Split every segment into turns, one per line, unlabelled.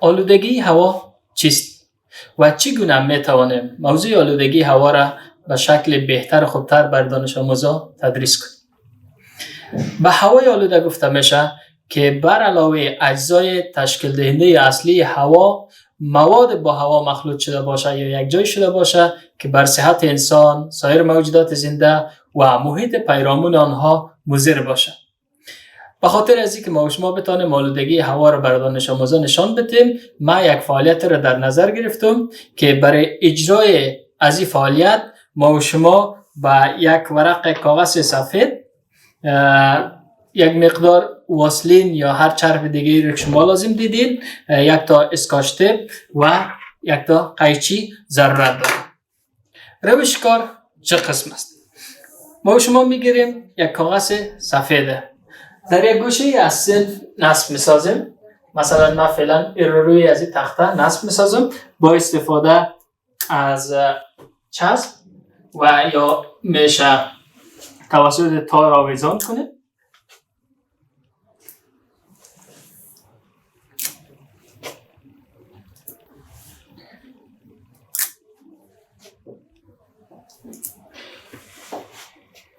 آلودگی هوا چیست و چگونه میتوانیم موضوع آلودگی هوا را به شکل بهتر و خوبتر بر دانش آموزان تدریس کنیم؟ به هوای آلوده گفته میشه که بر علاوه اجزای تشکیل دهنده اصلی هوا مواد با هوا مخلوط شده باشه یا یکجای شده باشه که بر صحت انسان، سایر موجودات زنده و محیط پیرامون آنها مضر باشه. به خاطر از اینکه ما و شما بتانیم آلودگی هوا را بر دانش آموزان نشان بدیم، ما یک فعالیت را در نظر گرفتم که برای اجرای از این فعالیت ما و شما با یک ورق کاغذ سفید، یک مقدار واسلین یا هر چرب دیگری را که شما لازم دیدین، یک تا اسکاچ تپ و یک تا قیچی ضرورت داره. روش کار چه قسم است؟ ما و شما میگیریم یک کاغذ سفیده، در یک گوشه از صنف نصب میسازیم. مثلا من فعلا روی از این تخته نصب میسازم با استفاده از چسب و یا میشه توسط تار آویزان کنیم.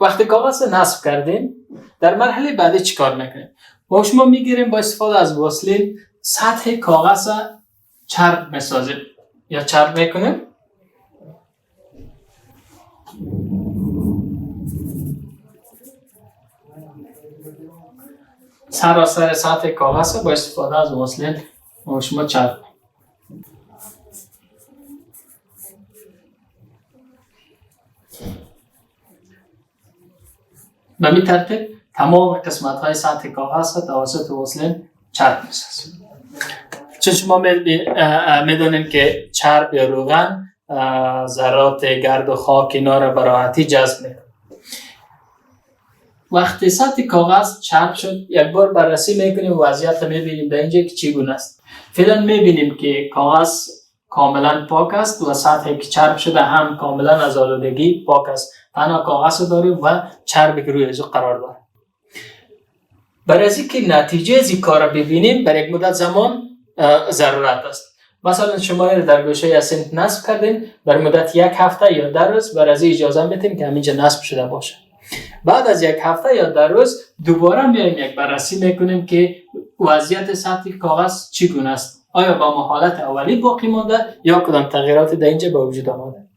وقتی کاغذ نصب کردیم، در مرحله بعدی چی کار میکنیم؟ ما شما میگیریم با استفاده از واسلین سطح کاغذ چرب میسازیم یا چرب میکنیم. سراسر سطح کاغذ با استفاده از واسلین ما شما چرب. به این ترتیب تمام قسمت های سطح کاغذ توسط واسلین چرب میسازیم. چون شما میدونیم که چرب یا روغن ذرات گرد و خاک اینا را به راحتی جذب میکنه. وقتی سطح کاغذ چرب شد، یک بار بررسی میکنیم و وضعیت میبینیم در اینجا که چگونه است. فعلا میبینیم که کاغذ کاملا پاک است و سطحی که چرب شده هم کاملا از آلودگی پاک است. تنها کاغذ داریم و چربی که روی ازو قرار داره. برای از اینکه نتیجه از این کار را ببینیم بر یک مدت زمان ضرورت است. مثلا شما در گوشه یا صنف نصب کردین، بر مدت یک هفته یا 10 روز برای از اجازه بدیم که همینجا نصب شده باشه. بعد از یک هفته یا 10 روز دوباره میایم یک بررسی میکنیم که وضعیت سطح کاغذ چگونه است. آیا با حالت اولی باقی مانده یا کدام تغییرات در اینجا به وجود آمده؟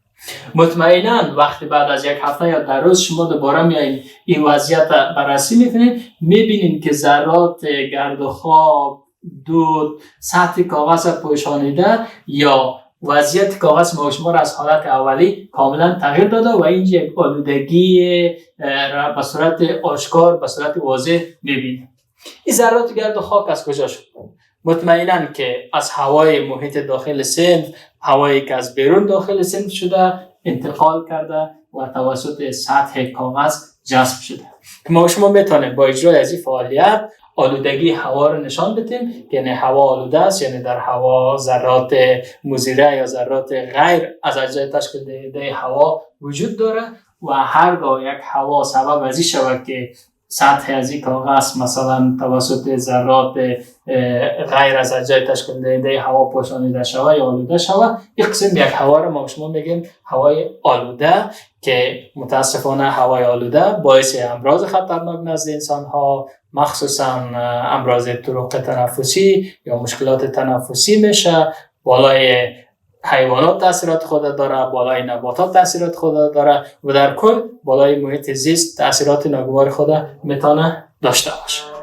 مطمئنا وقتی بعد از یک هفته یا 10 روز شما دوباره میایین این وضعیت بررسی میکنین، میبینین که ذرات گرد و خاک، دود، سطح کاغذ پوشانیده یا وضعیت کاغذ ما شما را از حالت اولی کاملا تغییر داده و اینجا یک آلودگی را به صورت آشکار، به صورت واضح میبینید. این ذرات گرد و خاک از کجا شد؟ مطمئنا که از هوای محیط داخل صنف، هوایی که از بیرون داخل صنف شده انتقال کرده و توسط سطح کاغذ جذب شده. ما شما میتونیم با اجرای از این فعالیت آلودگی هوا رو نشان بدیم که یعنی هوا آلوده است، یعنی در هوا ذرات مضره یا ذرات غیر از اجزای تشکیل دهنده هوا وجود داره و هرگاه یک هوا سبب از این شود که سطح از این کاغذ مثلا توسط ذرات غیر از اجزای تشکیل دهنده هوا پوشانیده شود یا آلوده شود، این قسم یک هوا رو ما شما میگیم هوای آلوده که متاسفانه هوای آلوده باعث امراض خطرناک نزد انسان ها، مخصوصا امراض طرق تنفسی یا مشکلات تنفسی میشه. بالای حیوانات تاثیرات خود داره، بالای نباتات تاثیرات خود داره و در کل بالای محیط زیست تاثیرات ناگوار خود میتونه داشته باشه.